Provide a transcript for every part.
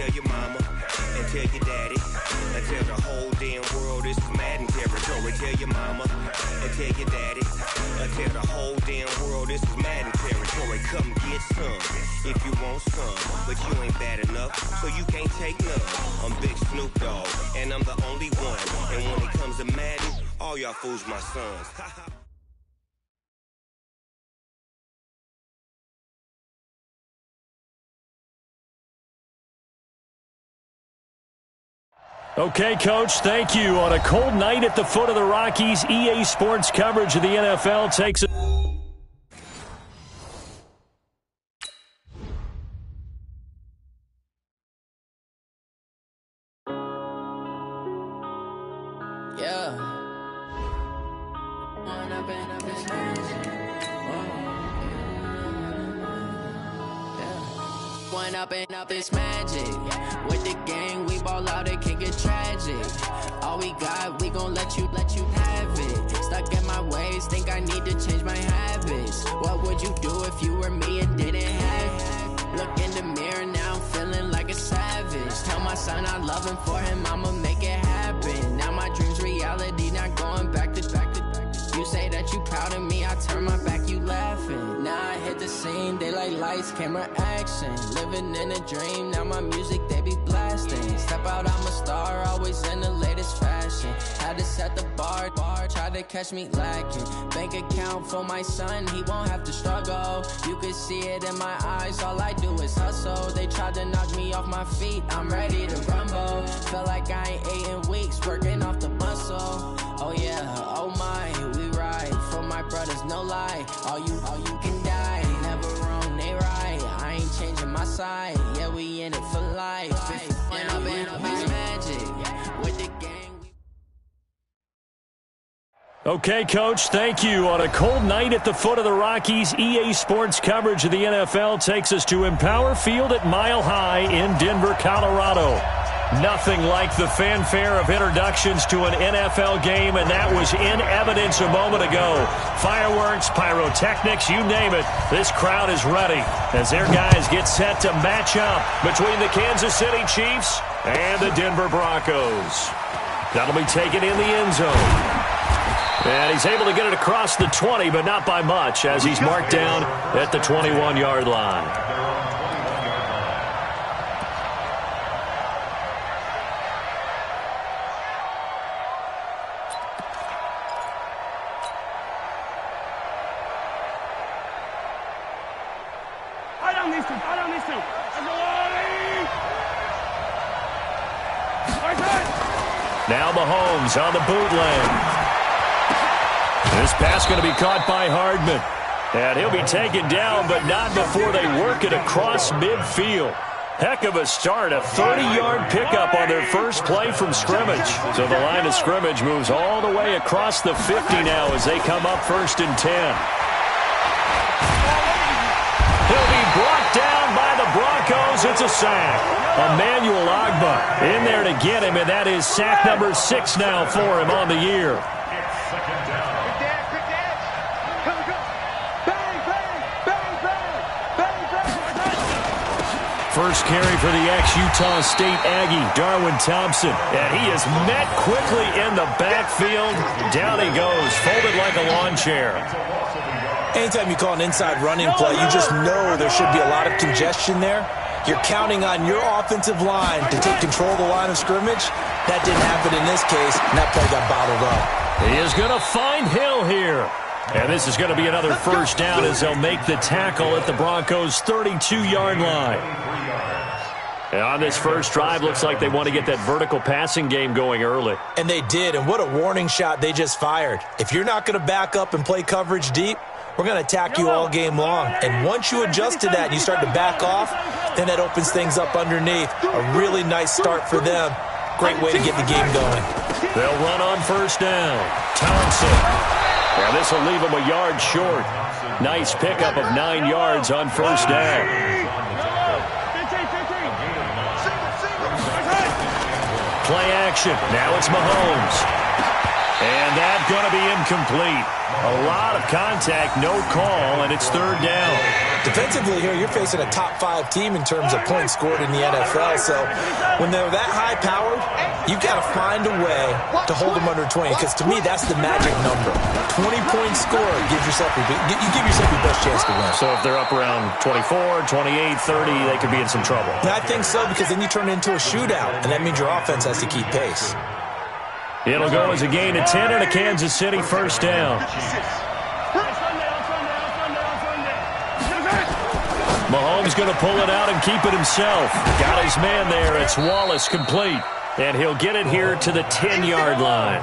tell your mama and tell your daddy and tell the whole damn world this is Madden territory. Tell your mama and tell your daddy and tell the whole damn world this is Madden territory. Come get some if you want some, but you ain't bad enough, so you can't take none. I'm Big Snoop Dogg, and I'm the only one. And when it comes to Madden, all y'all fools my sons. Okay, Coach, thank you. On a cold night at the foot of the Rockies, EA Sports coverage of the NFL takes it. Yeah. One up and up is magic. With the gang, we ball out, it can get tragic. All we got, we gon' let you have it. Stuck in my ways, think I need to change my habits. What would you do if you were me and didn't have it? Look in the mirror, now I'm feeling like a savage. Tell my son I love him, for him I'ma make it happen. Now my dream's reality, not going back to. You say that you proud of me, I turn my back, you laughing. Now I hit the scene, daylight lights, camera action. Living in a dream, now my music, they be blasting. Step out, I'm a star, always in the latest fashion. Had to set the bar, tried to catch me lacking. Bank account for my son, he won't have to struggle. You can see it in my eyes, all I do is hustle. They tried to knock me off my feet, I'm ready to rumble. Feel like I ain't ate in weeks, working off the muscle. Oh yeah, oh my, we ride for my brothers, no lie. All you can die, never wrong, they right. I ain't changing my side, yeah, we in it for life. And I've been magic with the gang. Okay, Coach, thank you. On a cold night at the foot of the Rockies, EA Sports coverage of the NFL takes us to Empower Field at Mile High in Denver, Colorado. Nothing like the fanfare of introductions to an NFL game, and that was in evidence a moment ago. Fireworks, pyrotechnics, you name it. This crowd is ready as their guys get set to match up between the Kansas City Chiefs and the Denver Broncos. That'll be taken in the end zone. And he's able to get it across the 20, but not by much, as he's marked down at the 21-yard line. Now Mahomes on the bootleg. This pass going to be caught by Hardman. And he'll be taken down, but not before they work it across midfield. Heck of a start, a 30-yard pickup on their first play from scrimmage. So the line of scrimmage moves all the way across the 50 now as they come up 1st and 10. He'll be brought down by the Broncos. It's a sack. Emmanuel Ogbah in there to get him, and that is sack number 6 now for him on the year. First carry for the ex-Utah State Aggie, Darwin Thompson. And he is met quickly in the backfield. Down he goes, folded like a lawn chair. Anytime you call an inside running play, you just know there should be a lot of congestion there. You're counting on your offensive line to take control of the line of scrimmage. That didn't happen in this case, and that play got bottled up. He is going to find Hill here. And this is going to be another first down as they'll make the tackle at the Broncos' 32-yard line. And on this first drive, looks like they want to get that vertical passing game going early. And they did, and what a warning shot they just fired. If you're not going to back up and play coverage deep, we're going to attack you all game long. And once you adjust to that and you start to back off, then that opens things up underneath. A really nice start for them. Great way to get the game going. They'll run on first down. Thompson. And this will leave them a yard short. Nice pickup of 9 yards on first down. Play action. Now it's Mahomes. And that's going to be incomplete. A lot of contact, no call, and it's 3rd down. Defensively here, you're facing a top-5 team in terms of points scored in the NFL. So when they're that high-powered, you've got to find a way to hold them under 20. Because to me, that's the magic number. 20-point score gives yourself you give yourself your best chance to win. So if they're up around 24, 28, 30, they could be in some trouble. And I think so, because then you turn it into a shootout, and that means your offense has to keep pace. It'll go as a gain of 10 and a Kansas City first down. Mahomes going to pull it out and keep it himself. Got his man there. It's Wallace complete. And he'll get it here to the 10-yard line.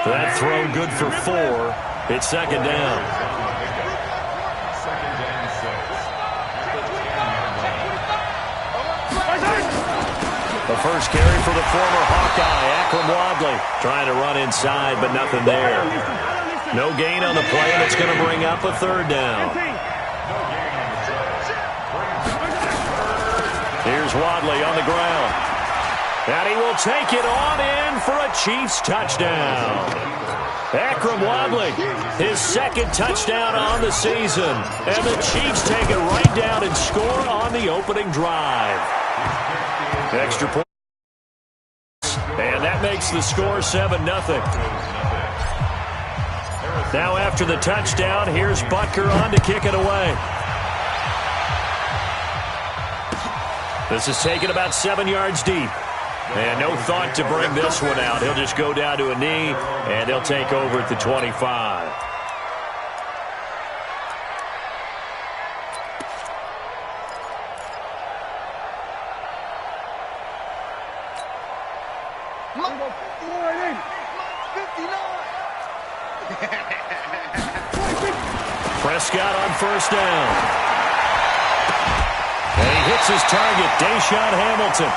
That throw good for 4. It's second down. The first carry for the former Hawkeye, Akram Wadley. Trying to run inside, but nothing there. No gain on the play, and it's going to bring up a third down. Here's Wadley on the ground. And he will take it on in for a Chiefs touchdown. Akram Wadley, his second touchdown on the season. And the Chiefs take it right down and score on the opening drive. Extra point. And that makes the score 7-0. Now after the touchdown, here's Butker on to kick it away. This is taken about 7 yards deep. And no thought to bring this one out. He'll just go down to a knee, and they'll take over at the 25. Prescott on first down. And he hits his target, Deshaun Hamilton.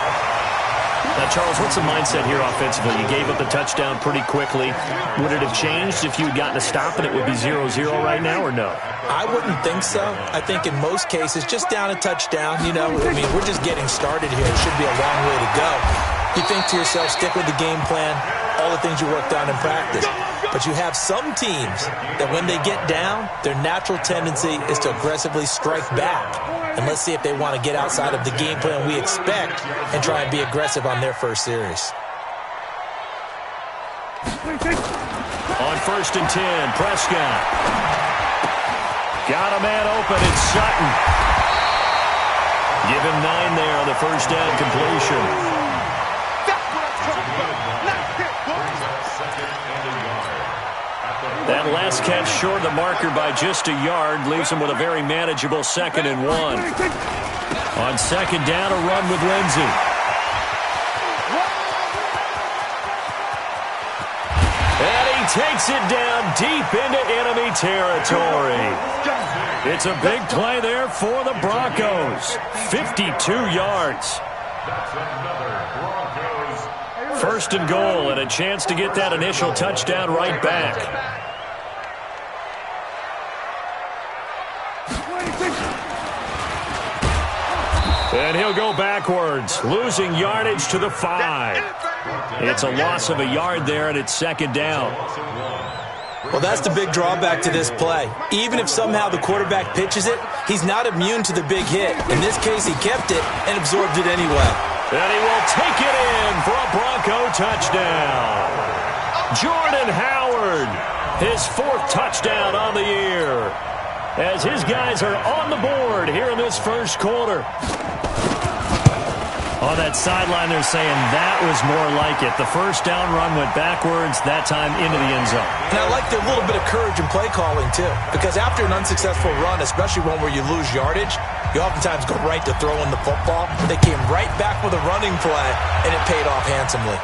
Now, Charles, what's the mindset here offensively? You gave up the touchdown pretty quickly. Would it have changed if you had gotten a stop and it would be 0-0 right now, or no? I wouldn't think so. I think in most cases, just down a touchdown, you know, I mean, we're just getting started here. It should be a long way to go. You think to yourself, stick with the game plan, all the things you worked on in practice. But you have some teams that when they get down, their natural tendency is to aggressively strike back. And let's see if they want to get outside of the game plan we expect and try and be aggressive on their first series. On first and 10, Prescott. Got a man open, it's Sutton. Give him 9 there on the first down completion. That last catch short of the marker by just a yard leaves him with a very manageable 2nd and 1. On second down, a run with Lindsey. And he takes it down deep into enemy territory. It's a big play there for the Broncos. 52 yards. First and goal, and a chance to get that initial touchdown right back. And he'll go backwards, losing yardage to the 5. It's a loss of a yard there, and it's second down. Well, that's the big drawback to this play. Even if somehow the quarterback pitches it, he's not immune to the big hit. In this case, he kept it and absorbed it anyway. And he will take it in for a Bronco touchdown. Jordan Howard, his 4th touchdown on the year. As his guys are on the board here in this first quarter. On that sideline, they're saying that was more like it. The first down run went backwards, that time into the end zone. And I like their little bit of courage in play calling, too. Because after an unsuccessful run, especially one where you lose yardage, you oftentimes go right to throwing the football. They came right back with a running play, and it paid off handsomely.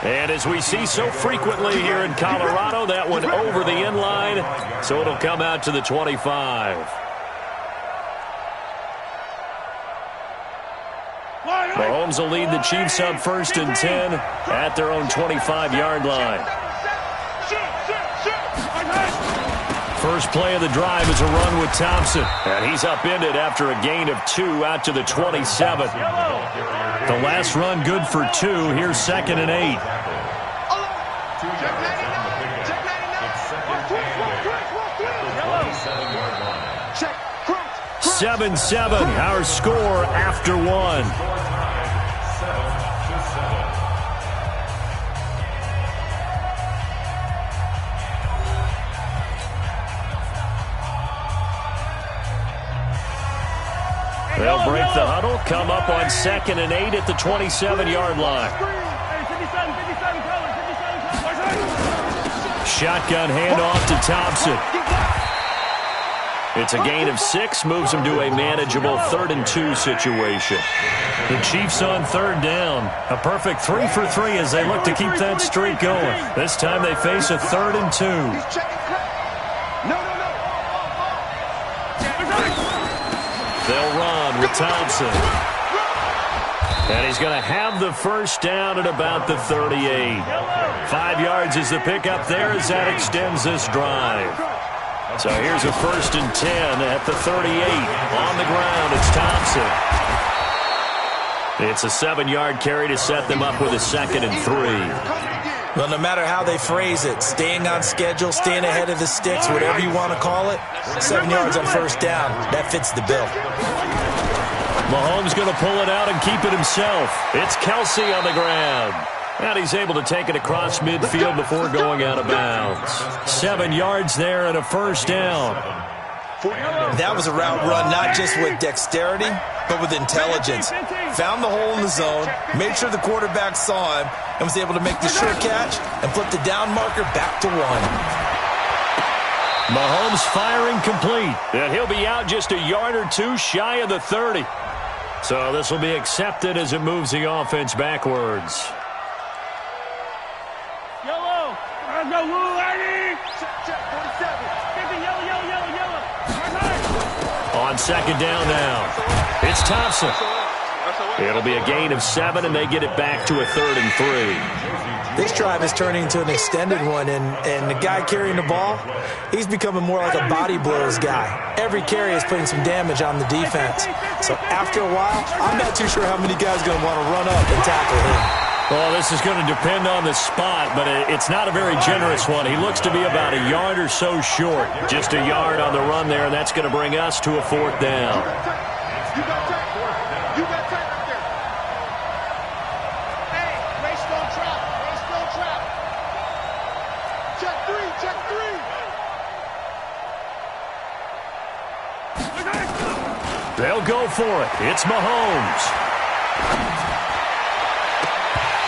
And as we see so frequently here in Colorado, that one over the end line, so it'll come out to the 25. Mahomes will lead the Chiefs up first and 10 at their own 25-yard line. First play of the drive is a run with Thompson. And he's upended after a gain of 2 out to the 27. The last run good for 2. Here's 2nd and 8. 7-7, our score after one. They'll break the huddle, come up on 2nd and 8 at the 27-yard line. Shotgun handoff to Thompson. It's a gain of 6, moves them to a manageable 3rd and 2 situation. The Chiefs on 3rd down. A perfect 3 for 3 as they look to keep that streak going. This time they face a 3rd and 2. They'll run with Thompson. And he's going to have the first down at about the 38. 5 yards is the pickup there as that extends this drive. So here's a 1st and 10 at the 38. On the ground, it's Thompson. It's a 7-yard carry to set them up with a 2nd and 3. Well, no matter how they phrase it, staying on schedule, staying ahead of the sticks, whatever you want to call it, 7 yards on 1st down, that fits the bill. Mahomes going to pull it out and keep it himself. It's Kelsey on the ground. And he's able to take it across midfield before going out of bounds. 7 yards there and a 1st down. That was a route run not just with dexterity, but with intelligence. Found the hole in the zone, made sure the quarterback saw him, and was able to make the sure catch and flip the down marker back to 1. Mahomes firing complete. And he'll be out just a yard or 2 shy of the 30. So this will be accepted as it moves the offense backwards. Yellow. Let's go, Woo, Eddie. Check, 47. 50, yellow. On 2nd down now, it's Thompson. It'll be a gain of 7, and they get it back to a 3rd and 3. This drive is turning into an extended one, and the guy carrying the ball, he's becoming more like a body blows guy. Every carry is putting some damage on the defense. So after a while, I'm not too sure how many guys are going to want to run up and tackle him. Well, this is going to depend on the spot, but it's not a very generous one. He looks to be about a yard or so short. Just a yard on the run there, and that's going to bring us to a 4th down. You got time right there. Hey, race don't trap. Check 3. They'll go for it. It's Mahomes.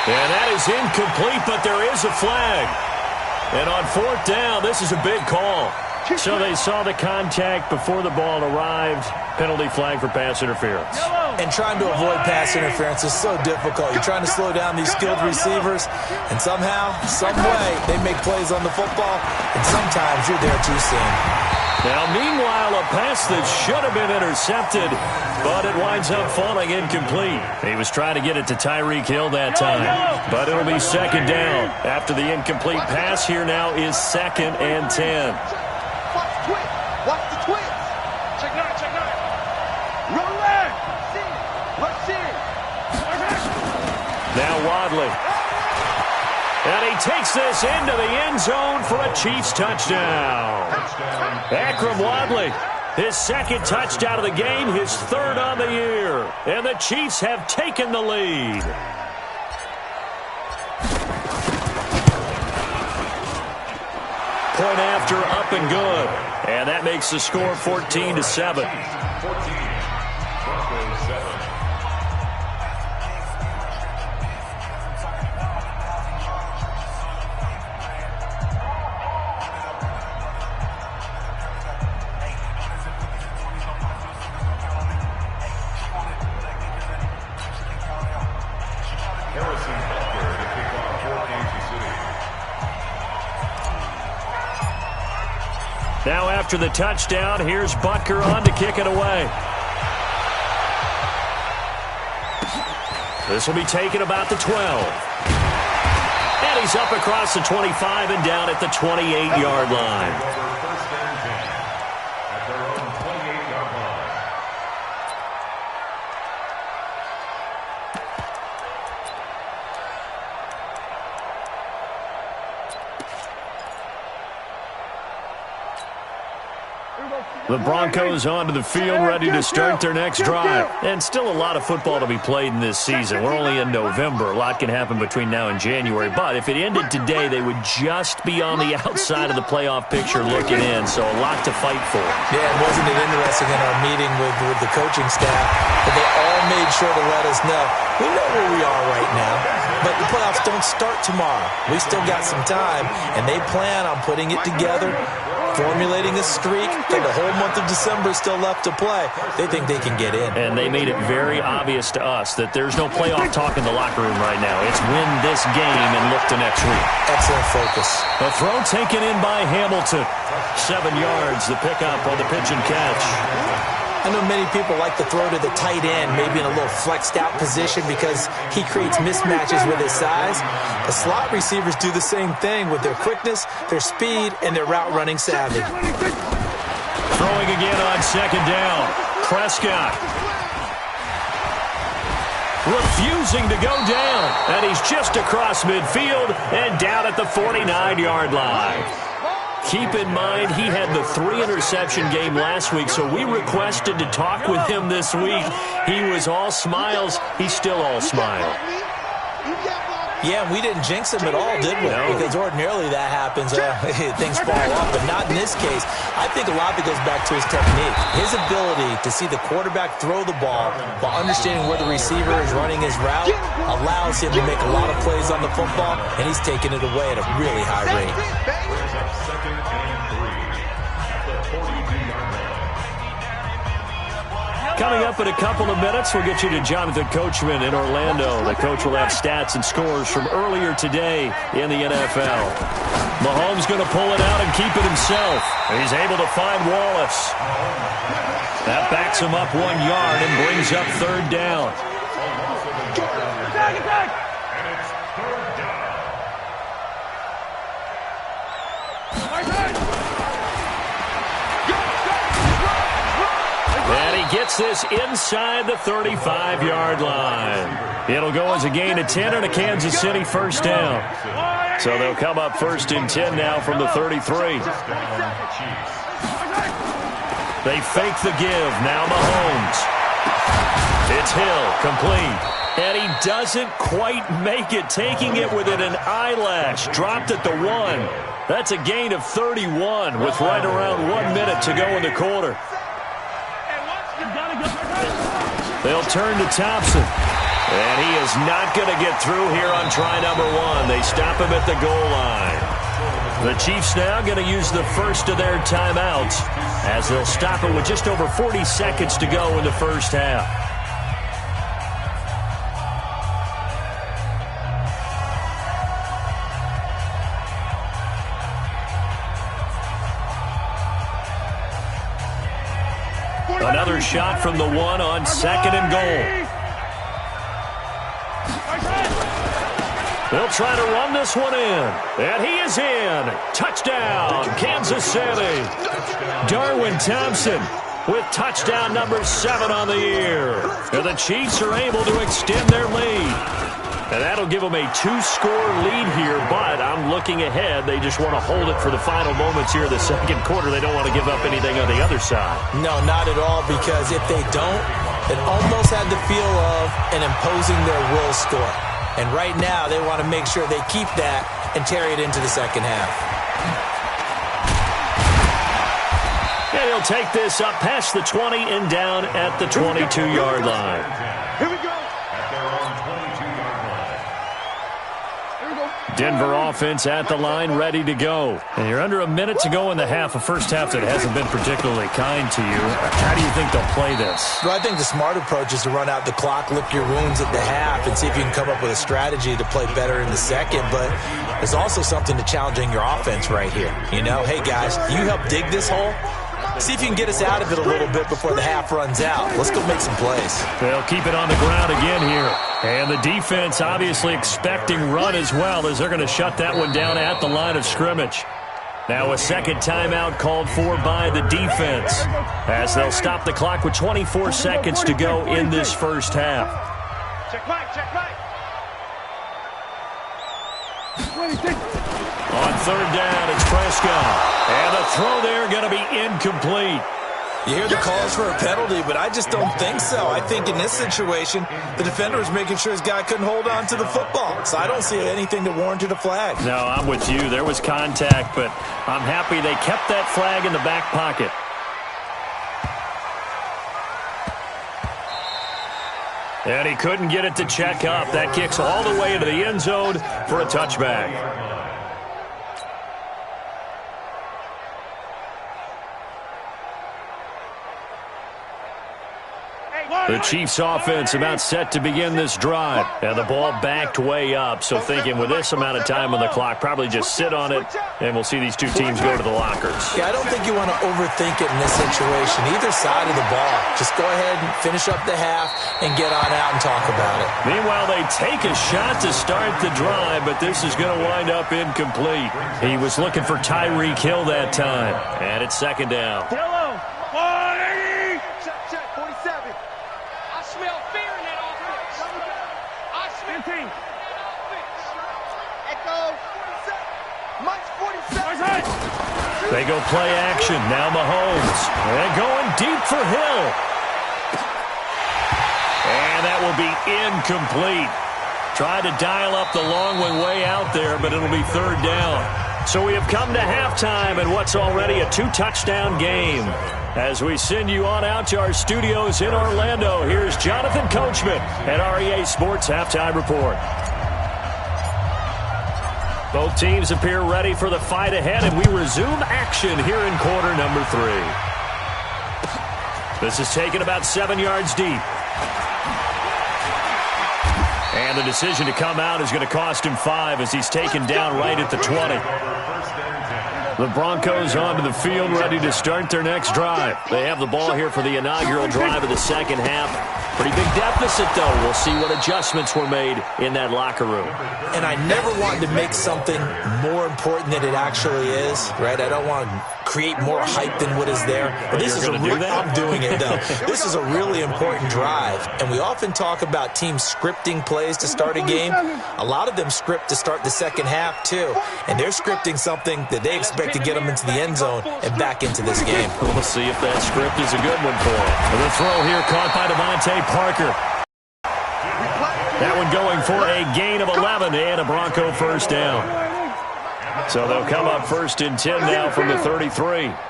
And that is incomplete, but there is a flag. And on 4th down, this is a big call. So they saw the contact before the ball arrived. Penalty flag for pass interference. And trying to avoid pass interference is so difficult. You're trying to slow down these skilled receivers, and somehow, some way, they make plays on the football, and sometimes you're there too soon. Now, meanwhile, a pass that should have been intercepted, but it winds up falling incomplete. He was trying to get it to Tyreek Hill that time, but it'll be 2nd down. After the incomplete pass, here now is 2nd and 10. Watch the twist. Check 9. Run left. Let's see. Now Wadley. And he takes this into the end zone for a Chiefs touchdown. Akram Wadley, his 2nd touchdown of the game, his 3rd on the year. And the Chiefs have taken the lead. Point after, up and good. And that makes the score 14-7. Now after the touchdown, here's Butker on to kick it away. This will be taken about the 12. And he's up across the 25 and down at the 28-yard line. The Broncos onto the field, ready to start their next drive. And still a lot of football to be played in this season. We're only in November. A lot can happen between now and January. But if it ended today, they would just be on the outside of the playoff picture looking in. So a lot to fight for. Yeah, and wasn't it interesting in our meeting with the coaching staff that they all made sure to let us know, we know where we are right now, but the playoffs don't start tomorrow. We still got some time, and they plan on putting it together, formulating a streak, and the whole month of December is still left to play. They think they can get in. And they made it very obvious to us that there's no playoff talk in the locker room right now. It's win this game and look to next week. Excellent focus. A throw taken in by Hamilton. 7 yards, the pickup on the pitch and catch. I know many people like to throw to the tight end, maybe in a little flexed out position because he creates mismatches with his size. The slot receivers do the same thing with their quickness, their speed, and their route running savvy. Throwing again on second down. Prescott. Refusing to go down. And he's just across midfield and down at the 49-yard line. Keep in mind, he had the 3-interception game last week, so we requested to talk with him this week. He was all smiles. He's still all smile. Yeah, we didn't jinx him at all, did we? No. Because ordinarily that happens, things fall off, but not in this case. I think a lot of it goes back to his technique. His ability to see the quarterback throw the ball while understanding where the receiver is running his route allows him to make a lot of plays on the football, and he's taking it away at a really high rate. Coming up in a couple of minutes, we'll get you to Jonathan Coachman in Orlando. The coach will have stats and scores from earlier today in the NFL. Mahomes going to pull it out and keep it himself. He's able to find Wallace. That backs him up 1 yard and brings up third down. And he gets this inside the 35-yard line. It'll go as a gain of 10 and a Kansas City first down. So they'll come up first and 10 now from the 33. They fake the give. Now Mahomes. It's Hill, complete. And he doesn't quite make it, taking it within an eyelash. Dropped at the 1. That's a gain of 31 with right around 1 minute to go in the quarter. They'll turn to Thompson. And he is not going to get through here on try number 1. They stop him at the goal line. The Chiefs now going to use the first of their timeouts as they'll stop it with just over 40 seconds to go in the first half. Another shot from the 1 on second and goal. They'll try to run this one in. And he is in. Touchdown, Kansas City. Darwin Thompson with touchdown number 7 on the year. And the Chiefs are able to extend their lead. And that'll give them a 2-score lead here, but I'm looking ahead. They just want to hold it for the final moments here in the second quarter. They don't want to give up anything on the other side. No, not at all, because if they don't, it almost had the feel of an imposing their will score. And right now, they want to make sure they keep that and carry it into the second half. And he'll take this up past the 20 and down at the 22-yard line. Here we go. Denver offense at the line, ready to go. And you're under a minute to go in the half, a first half that hasn't been particularly kind to you. How do you think they'll play this? Well, I think the smart approach is to run out the clock, lick your wounds at the half, and see if you can come up with a strategy to play better in the second. But there's also something to challenging your offense right here. You know, hey, guys, you help dig this hole. See if you can get us out of it a little bit before the half runs out. Let's go make some plays. They'll keep it on the ground again here. And the defense obviously expecting run as well, as they're going to shut that one down at the line of scrimmage. Now a second timeout called for by the defense, as they'll stop the clock with 24 seconds to go in this first half. Check right, check right. On third down, it's Prescott. And the throw there going to be incomplete. You hear the calls for a penalty, but I just don't think so. I think in this situation, the defender was making sure his guy couldn't hold on to the football. So I don't see anything that warranted a flag. No, I'm with you. There was contact, but I'm happy they kept that flag in the back pocket. And he couldn't get it to check up. That kicks all the way into the end zone for a touchback. The Chiefs offense about set to begin this drive. And the ball backed way up. So thinking with this amount of time on the clock, probably just sit on it, and we'll see these two teams go to the lockers. Yeah, I don't think you want to overthink it in this situation. Either side of the ball. Just go ahead and finish up the half and get on out and talk about it. Meanwhile, they take a shot to start the drive, but this is going to wind up incomplete. He was looking for Tyreek Hill that time. And it's second down. Yellow. 180. Check. 47. I smell fear in that offense. I smell 15. Echo 47. Mike's 47. They go play action. Now Mahomes. And going deep for Hill. And that will be incomplete. Tried to dial up the long one way out there, but it'll be third down. So we have come to halftime in what's already a two-touchdown game. As we send you on out to our studios in Orlando, here's Jonathan Coachman at REA Sports Halftime Report. Both teams appear ready for the fight ahead, and we resume action here in quarter number 3. This is taken about 7 yards deep. And the decision to come out is going to cost him 5 as he's taken down right at the 20. The Broncos onto the field ready to start their next drive. They have the ball here for the inaugural drive of the second half. Pretty big deficit, though. We'll see what adjustments were made in that locker room. And I never wanted to make something more important than it actually is, right? I don't want to create more hype than what is there. But this is I'm doing it, though. This is a really important drive. And we often talk about teams scripting plays to start a game. A lot of them script to start the second half, too. And they're scripting something that they expect to get them into the end zone and back into this game. We'll see if that script is a good one for them. The throw here caught by Devontae Parker. That one going for a gain of 11 and a Bronco first down. So they'll come up first and 10 now from the 33. Out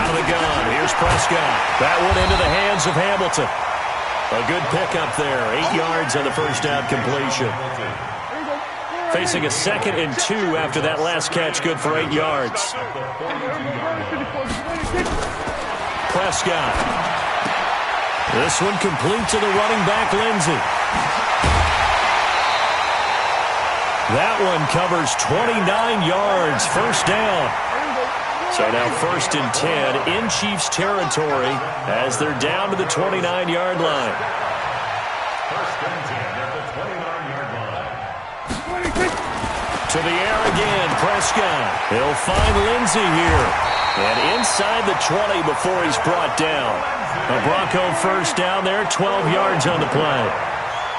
of the gun. Here's Prescott. That one into the hands of Hamilton. A good pickup there. 8 yards on the first down completion. Facing a 2nd and 2 after that last catch, good for 8 yards. Prescott. This one complete to the running back, Lindsey. That one covers 29 yards, first down. So now first and 10 in Chiefs territory as they're down to the 29-yard line. To the air again, Prescott. He'll find Lindsey here. And inside the 20 before he's brought down. A Bronco first down there, 12 yards on the play.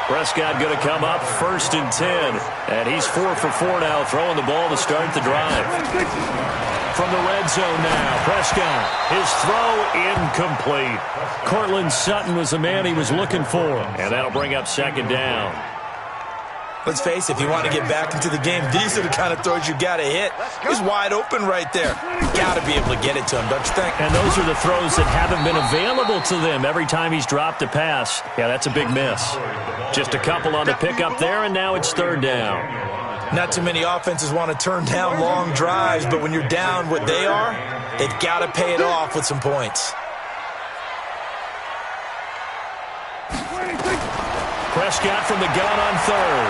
Prescott going to come up first and 10. And he's 4 for 4 now, throwing the ball to start the drive. From the red zone now, Prescott. His throw incomplete. Cortland Sutton was the man he was looking for. And that'll bring up second down. Let's face it, if you want to get back into the game, these are the kind of throws you got to hit. He's wide open right there. Got to be able to get it to him, don't you think? And those are the throws that haven't been available to them every time he's dropped a pass. Yeah, that's a big miss. Just a couple on the pickup there, and now it's third down. Not too many offenses want to turn down long drives, but when you're down what they are, they've got to pay it off with some points. Prescott from the gun on third.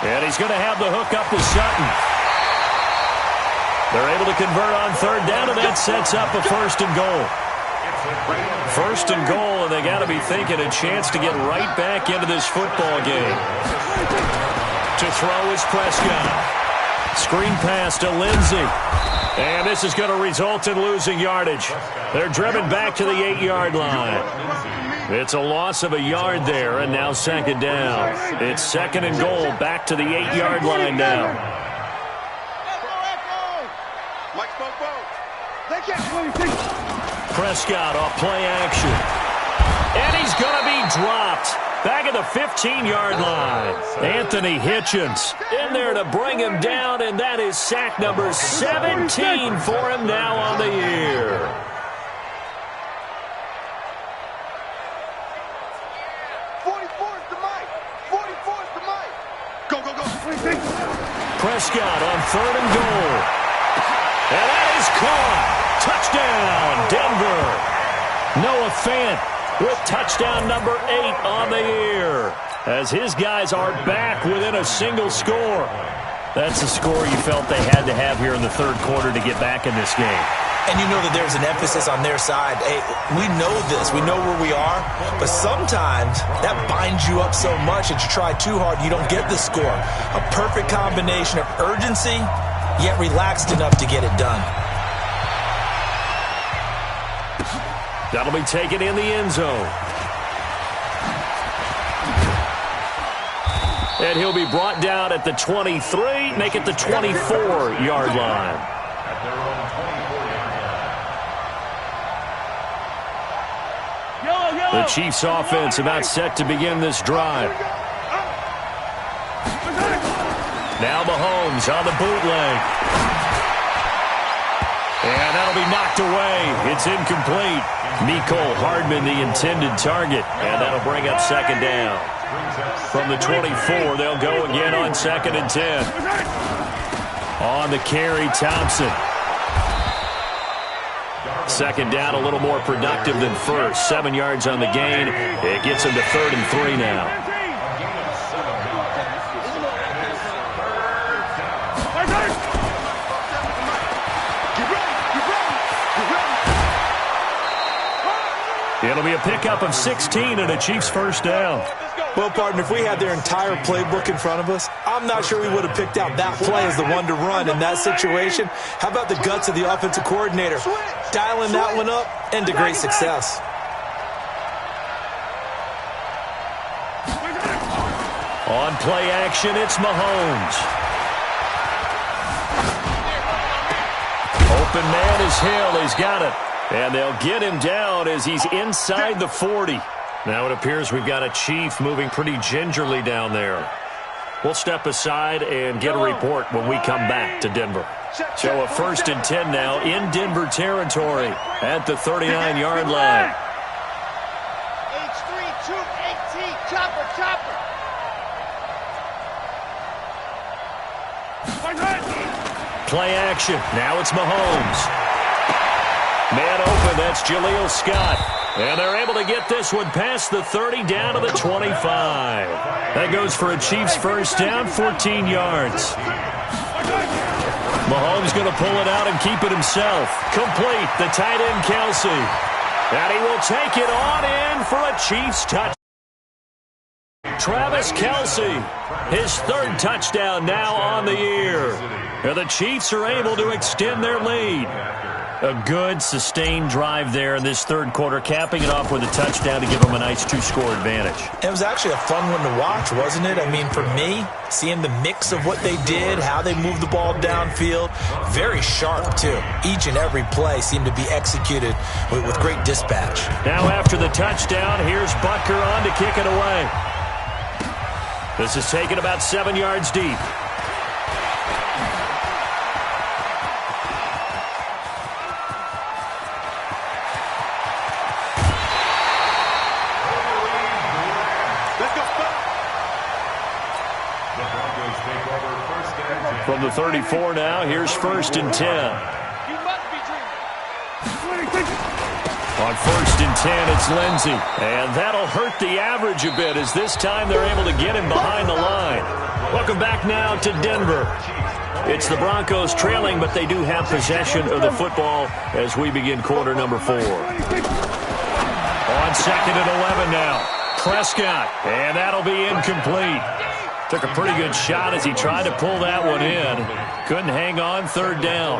And he's going to have the hook up to Sutton. They're able to convert on third down, and that sets up a first and goal. First and goal, and they got to be thinking a chance to get right back into this football game. To throw is Prescott. Screen pass to Lindsey. And this is going to result in losing yardage. They're driven back to the 8-yard line. It's a loss of a yard there, and now second down. It's second and goal, back to the 8-yard line now. Prescott off play action. And he's going to be dropped. Back at the 15-yard line. Anthony Hitchens in there to bring him down, and that is sack number 17 for him now on the year. Prescott on 3rd and goal. And that is caught. Touchdown, Denver. Noah Fant with touchdown number 8 on the year, as his guys are back within a single score. That's the score you felt they had to have here in the 3rd quarter to get back in this game. And you know that there's an emphasis on their side. Hey, we know this. We know where we are. But sometimes that binds you up so much that you try too hard, you don't get the score. A perfect combination of urgency, yet relaxed enough to get it done. That'll be taken in the end zone. And he'll be brought down at the 23, make it the 24-yard line. The Chiefs offense about set to begin this drive. Now Mahomes on the bootleg. And that'll be knocked away. It's incomplete. Mecole Hardman the intended target. And that'll bring up 2nd down. From the 24, they'll go again on 2nd and 10. On the carry, Thompson. 2nd down, a little more productive than first. 7 yards on the gain. It gets him to 3rd and 3 now. It'll be a pickup of 16 and a Chiefs 1st down. Well, partner, if we had their entire playbook in front of us, I'm not sure we would have picked out that play as the one to run in that situation. How about the guts of the offensive coordinator? Dialing that one up into great success. On play action, it's Mahomes. Open man is Hill. He's got it. And they'll get him down as he's inside the 40. Now it appears we've got a Chief moving pretty gingerly down there. We'll step aside and get a report when we come back to Denver. So a 1st and 10 now in Denver territory at the 39-yard line. H3-2-8-T, chopper, chopper. Play action. Now it's Mahomes. Man open, that's Jaleel Scott. And they're able to get this one past the 30 down to the 25. That goes for a Chiefs 1st down, 14 yards. Mahomes going to pull it out and keep it himself. Complete, the tight end Kelsey. And he will take it on in for a Chiefs touchdown. Travis Kelsey, his 3rd touchdown now on the year. And the Chiefs are able to extend their lead. A good, sustained drive there in this 3rd quarter, capping it off with a touchdown to give them a nice 2-score advantage. It was actually a fun one to watch, wasn't it? I mean, for me, seeing the mix of what they did, how they moved the ball downfield, very sharp, too. Each and every play seemed to be executed with great dispatch. Now after the touchdown, here's Butker on to kick it away. This is taken about 7 yards deep. From the 34 now, here's 1st and 10. On 1st and 10, it's Lindsey. And that'll hurt the average a bit as this time they're able to get him behind the line. Welcome back now to Denver. It's the Broncos trailing, but they do have possession of the football as we begin quarter number 4. On 2nd and 11 now. Prescott, and that'll be incomplete. Took a pretty good shot as he tried to pull that one in. Couldn't hang on, 3rd down.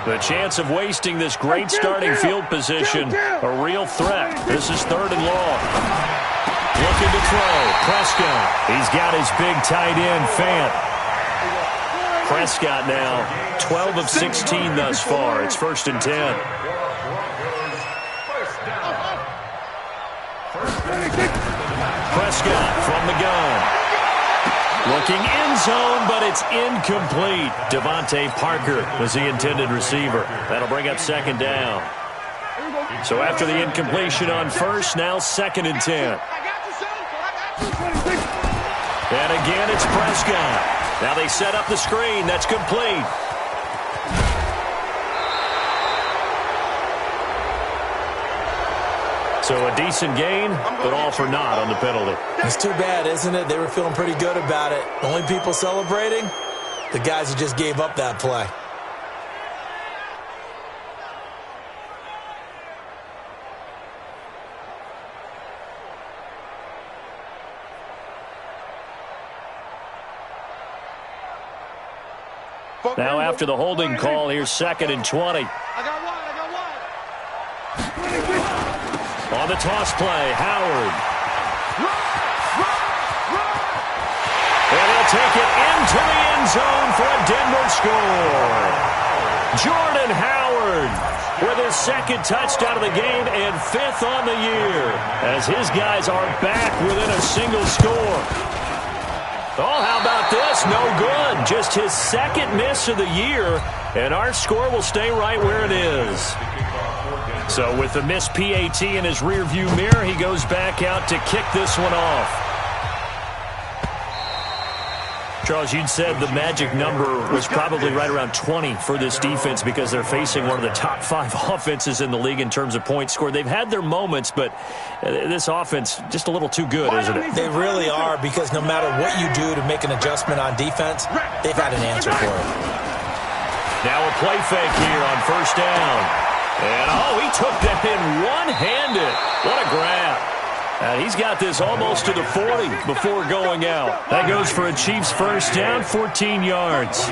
The chance of wasting this great starting field position, a real threat. This is 3rd and long. Looking to throw, Prescott. He's got his big tight end, Fant. Prescott now 12 of 16 thus far. It's 1st and 10. Prescott from the gun. Looking end zone, but it's incomplete. Devontae Parker was the intended receiver. That'll bring up 2nd down. So after the incompletion on 1st, now 2nd and 10. And again, it's Prescott. Now they set up the screen. That's complete. So a decent gain, but all for naught on the penalty. It's too bad, isn't it? They were feeling pretty good about it. Only people celebrating? The guys who just gave up that play. Now after the holding call, here's 2nd and 20. I got one. On the toss play, Howard. And he'll take it into the end zone for a Denver score. Jordan Howard with his 2nd touchdown of the game and 5th on the year as his guys are back within a single score. Oh, how about this? No good. Just his 2nd miss of the year, and our score will stay right where it is. So with the missed PAT in his rearview mirror, he goes back out to kick this one off. Charles, you'd said the magic number was probably right around 20 for this defense because they're facing one of the top 5 offenses in the league in terms of points scored. They've had their moments, but this offense just a little too good, isn't it? They really are, because no matter what you do to make an adjustment on defense, they've had an answer for it. Now a play fake here on 1st down. And, oh, he took that in one-handed. What a grab. And he's got this almost to the 40 before going out. That goes for a Chiefs 1st down, 14 yards.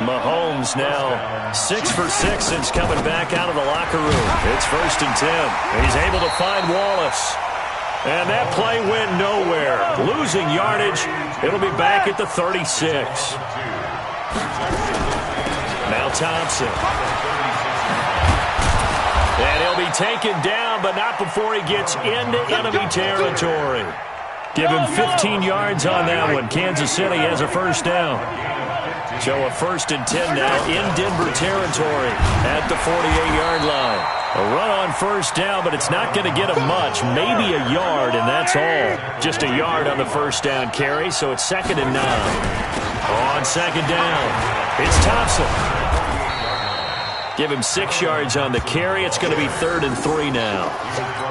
Mahomes now 6 for 6 since coming back out of the locker room. It's 1st and 10. He's able to find Wallace. And that play went nowhere. Losing yardage. It'll be back at the 36. Now Thompson. And he'll be taken down, but not before he gets into enemy territory. Give him 15 yards on that one. Kansas City has a 1st down. So a 1st and 10 now in Denver territory at the 48-yard line. A run on 1st down, but it's not going to get him much. Maybe a yard, and that's all. Just a yard on the 1st down carry, so it's 2nd and 9. On 2nd down, it's Thompson. Give him 6 yards on the carry. It's going to be 3rd and 3 now.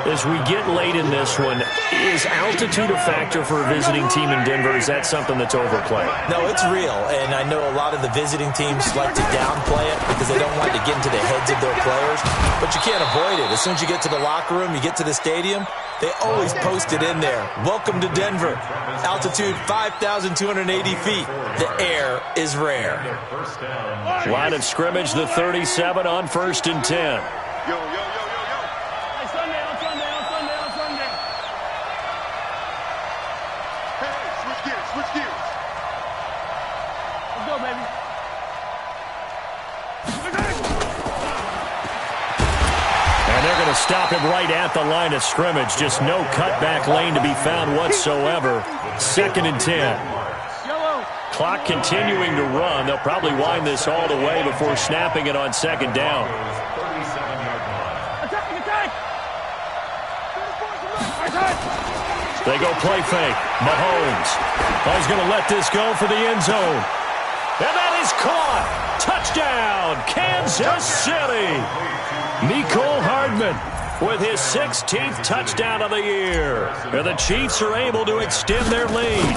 As we get late in this one, is altitude a factor for a visiting team in Denver? Is that something that's overplayed? No, it's real, and I know a lot of the visiting teams like to downplay it because they don't want to get into the heads of their players, but you can't avoid it. As soon as you get to the locker room, you get to the stadium, they always post it in there. Welcome to Denver. Altitude 5,280 feet. The air is rare. Line of scrimmage, the 37 on 1st and 10. Yo. Hey, Sunday. Hey, switch gears. Let's go, baby. And they're going to stop him right at the line of scrimmage. Just no cutback lane to be found whatsoever. 2nd and 10. Clock continuing to run. They'll probably wind this all the way before snapping it on 2nd down. They go play fake. Mahomes. He's going to let this go for the end zone. And that is caught. Touchdown, Kansas City. Mecole Hardman with his 16th touchdown of the year. And the Chiefs are able to extend their lead.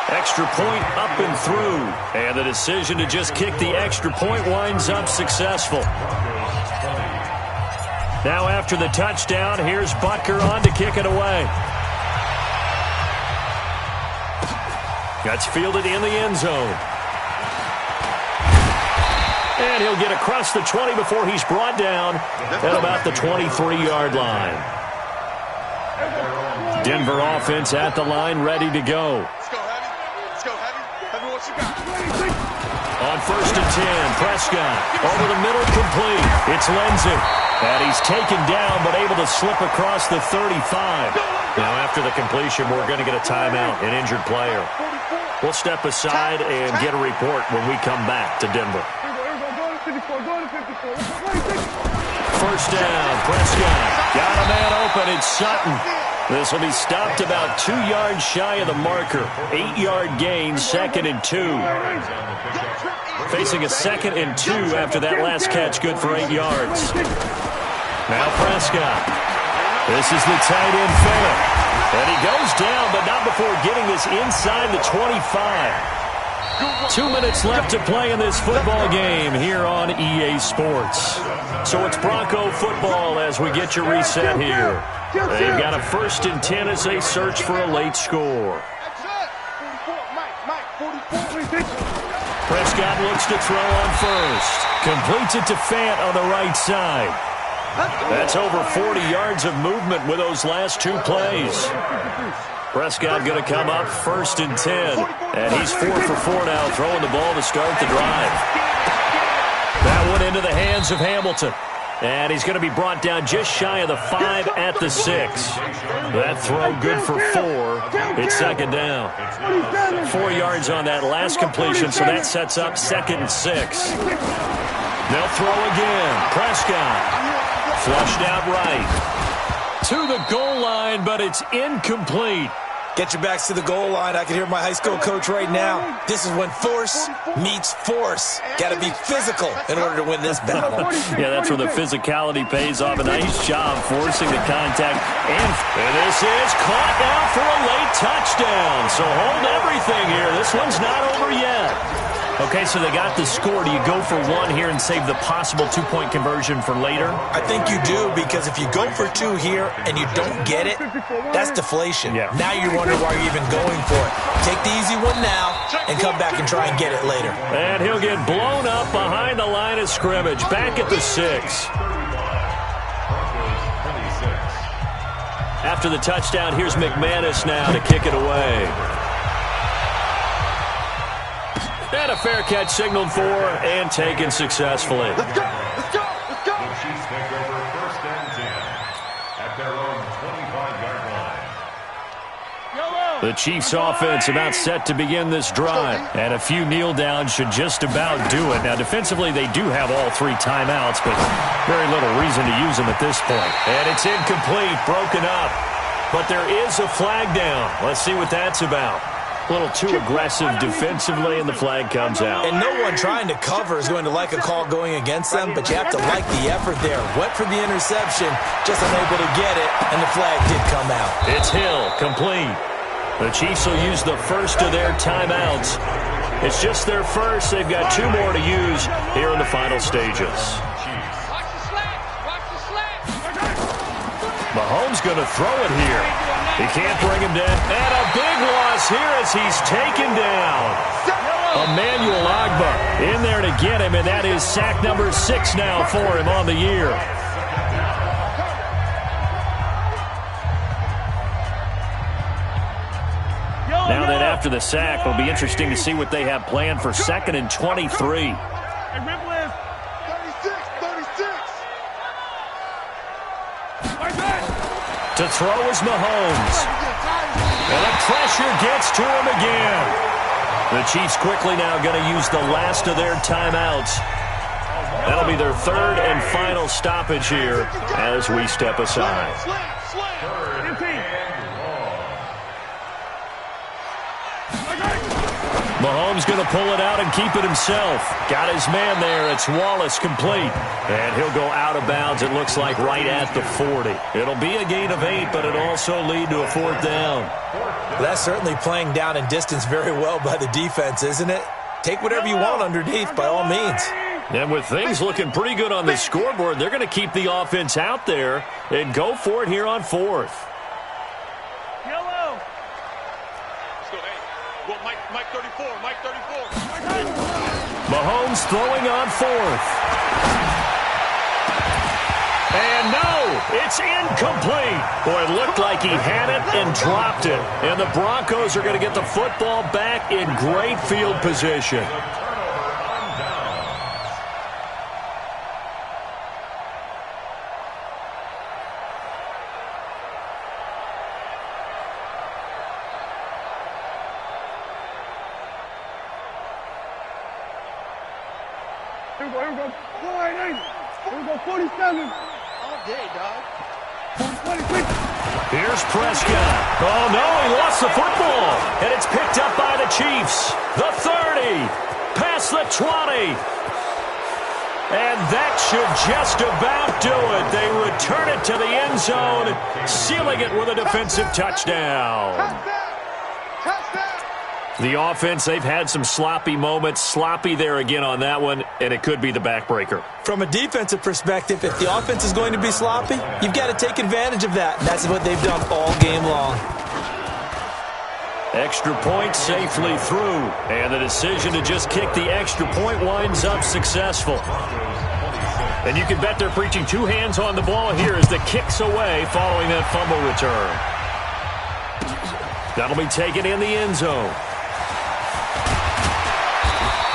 Extra point up and through. And the decision to just kick the extra point winds up successful. Now after the touchdown, here's Butker on to kick it away. That's fielded in the end zone. And he'll get across the 20 before he's brought down at about the 23-yard line. Denver offense at the line, ready to go. On 1st and 10, Prescott over the middle, complete. It's Lindsey. And he's taken down, but able to slip across the 35. Now, after the completion, we're going to get a timeout, an injured player. We'll step aside and get a report when we come back to Denver. First down, Prescott. Got a man open. It's Sutton. This will be stopped about 2 yards shy of the marker. 8-yard gain, 2nd and 2. Facing a 2nd and 2 after that last catch, good for 8 yards. Now Prescott. This is the tight end fake. And he goes down, but not before getting this inside the 25. 2 minutes left to play in this football game here on EA Sports. So it's Bronco football as we get your reset here. They've got a 1st and 10 as they search for a late score. Prescott looks to throw on first. Completes it to Fant on the right side. That's over 40 yards of movement with those last 2 plays. Prescott going to come up 1st and 10. And he's 4 for 4 now, throwing the ball to start the drive. That one into the hands of Hamilton. And he's going to be brought down just shy of the 5 at the 6. That throw good for 4. It's 2nd down. 4 yards on that last completion, so that sets up 2nd and 6. They'll throw again. Prescott. Flushed out right. To the goal line, but it's incomplete. Get your backs to the goal line. I can hear my high school coach right now. This is when force meets force. Got to be physical in order to win this battle. Yeah, that's where the physicality pays off. A nice job forcing the contact. And this is caught now for a late touchdown. So hold everything here. This one's not over yet. Okay, so they got the score. Do you go for 1 here and save the possible 2-point conversion for later? I think you do, because if you go for 2 here and you don't get it, that's deflation. Yeah. Now you wonder why you're even going for it. Take the easy one now and come back and try and get it later. And he'll get blown up behind the line of scrimmage. Back at the 6. After the touchdown, here's McManus now to kick it away. And a fair catch signaled for and taken successfully. Let's go! Let's go! Let's go! The Chiefs take over 1st and 10 at their own 25-yard line. The Chiefs offense about set to begin this drive. And a few kneel downs should just about do it. Now, defensively, they do have all 3 timeouts, but very little reason to use them at this point. And it's incomplete, broken up. But there is a flag down. Let's see what that's about. A little too aggressive defensively, and the flag comes out. And no one trying to cover is going to like a call going against them, but you have to like the effort there. Went for the interception, just unable to get it, and the flag did come out. It's Hill, complete. The Chiefs will use the first of their timeouts. It's just their first. They've got 2 more to use here in the final stages. Watch the slant. Watch the slant. Mahomes going to throw it here. He can't bring him down. And a big loss here as he's taken down. Emmanuel Agba in there to get him, and that is sack number 6 now for him on the year. Now then, after the sack, it'll be interesting to see what they have planned for 2nd and 23. To throw is Mahomes. And the pressure gets to him again. The Chiefs quickly now going to use the last of their timeouts. That'll be their 3rd and final stoppage here as we step aside. Mahomes going to pull it out and keep it himself. Got his man there. It's Wallace, complete. And he'll go out of bounds, it looks like, right at the 40. It'll be a gain of 8, but it'll also lead to a 4th down. That's certainly playing down in distance very well by the defense, isn't it? Take whatever you want underneath, by all means. And with things looking pretty good on the scoreboard, they're going to keep the offense out there and go for it here on 4th. Mike 34, Mike 34. Mahomes throwing on 4th. And no, it's incomplete. Boy, it looked like he had it and dropped it. And the Broncos are going to get the football back in great field position. Here we go. 488. Here we go, 47. All day, dog. 26. Here's Prescott. Oh, no, he lost the football. And it's picked up by the Chiefs. The 30. Past the 20. And that should just about do it. They return it to the end zone, sealing it with a defensive touchdown. The offense, they've had some sloppy moments. Sloppy there again on that one, and it could be the backbreaker. From a defensive perspective, if the offense is going to be sloppy, you've got to take advantage of that. And that's what they've done all game long. Extra point safely through, and the decision to just kick the extra point winds up successful. And you can bet they're preaching two hands on the ball here as the kick's away following that fumble return. That'll be taken in the end zone.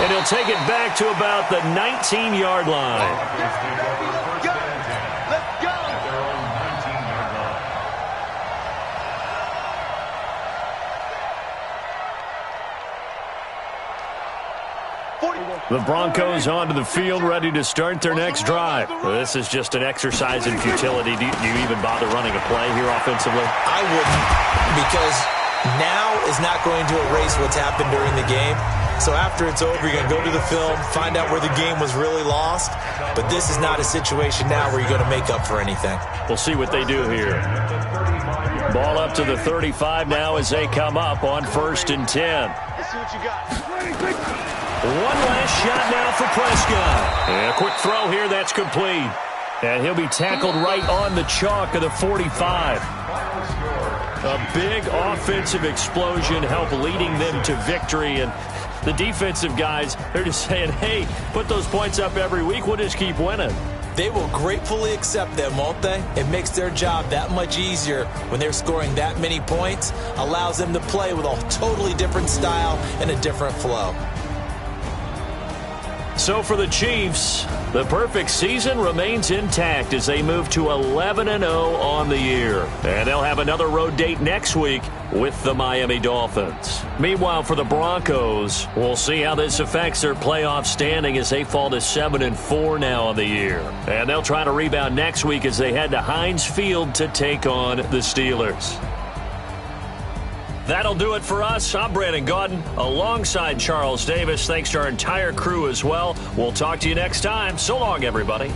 And he'll take it back to about the 19-yard line. Let's go. The Broncos onto the field, ready to start their next drive. This is just an exercise in futility. Do you even bother running a play here offensively? I wouldn't, because now is not going to erase what's happened during the game. So after it's over, you're going to go to the film, find out where the game was really lost. But this is not a situation now where you're going to make up for anything. We'll see what they do here. Ball up to the 35 now as they come up on 1st and 10. Let's see what you got. One last shot now for Prescott. And a quick throw here, that's complete. And he'll be tackled right on the chalk of the 45. A big offensive explosion helped leading them to victory. And the defensive guys, they're just saying, hey, put those points up every week. We'll just keep winning. They will gratefully accept them, won't they? It makes their job that much easier when they're scoring that many points. Allows them to play with a totally different style and a different flow. So for the Chiefs, the perfect season remains intact as they move to 11-0 on the year. And they'll have another road date next week with the Miami Dolphins. Meanwhile, for the Broncos, we'll see how this affects their playoff standing as they fall to 7-4 now on the year. And they'll try to rebound next week as they head to Heinz Field to take on the Steelers. That'll do it for us. I'm Brandon Gaudin alongside Charles Davis. Thanks to our entire crew as well. We'll talk to you next time. So long, everybody.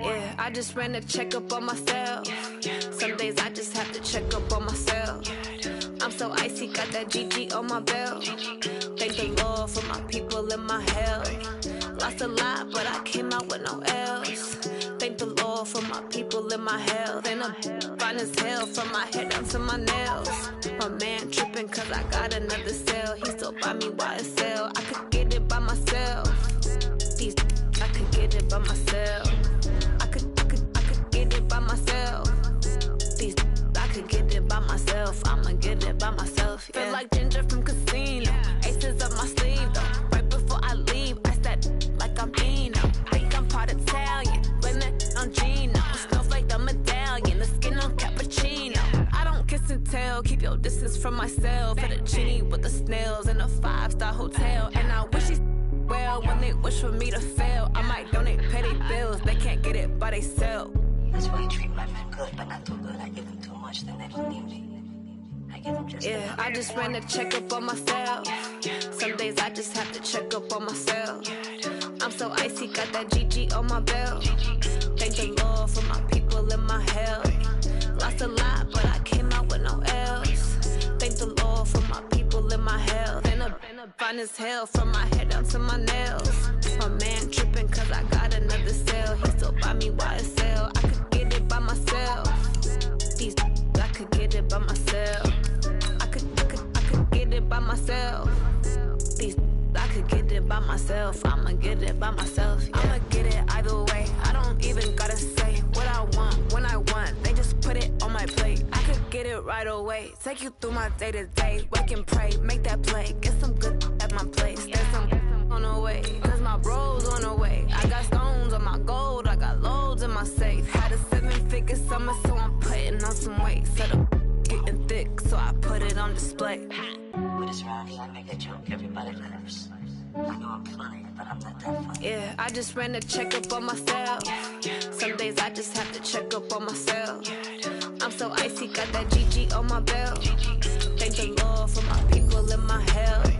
Yeah, I just ran a checkup on myself. Some days I just have to check up on myself. I'm so icy, got that GG on my belt. Thank the Lord for my people and my health. Lost a lot, but I came out with no L's. Thank the Lord for my people and my health. And I'm fine as hell from my head down to my nails. My man tripping cause I got another cell. He still buy me YSL. I could get it by myself. These I could get it by myself. I could get it by myself. These I could get it by myself. I'ma get it by myself. Yeah. Feel like Ginger from Casino. Aces up my sleeve though. Right before I leave, I said like I'm Dino. Think I'm part Italian. Blame that on Gino. Snowflake the medallion. The skin on cappuccino. I don't kiss and tell. Keep your distance from myself. Fettuccine with the snails in a 5-star hotel. And I wish he's well when they wish for me to fail. I might donate, pay their bills. They can't get it by they self. That's why you treat my men good, but not too good. I give them too much, then they don't need me. I give them just yeah, I just ran a checkup on myself. Some days I just have to check up on myself. I'm so icy, got that GG on my belt. Thank the Lord for my people and my health. Lost a lot, but I came out with no L's. Thank the Lord for my people and my health. And I'm fine as hell from my head down to my nails. My man tripping cause I got another cell. He still buy me YSL. I could get it by myself. These I could get it by myself. I could get it by myself. These I could get it by myself. I'ma get it by myself. Yeah. I'ma get it either way. I don't even gotta say what I want when I want. They just put it on my plate. I could get it right away. Take you through my day to day. Wake and pray, make that play. Get some good at my place. There's some on the way. Cause my bros on the way. I got stones on my gold. I got loads in my safe. Had a 7-figure summer, so I'm putting on some weight. Set up getting thick, so I put it on display. With this round here, I make a joke, everybody laughs. I know I'm funny, but I'm not that funny. Yeah, I just ran a checkup on myself. Some days I just have to check up on myself. I'm so icy, got that GG on my belt. Thank the Lord for my people and my health.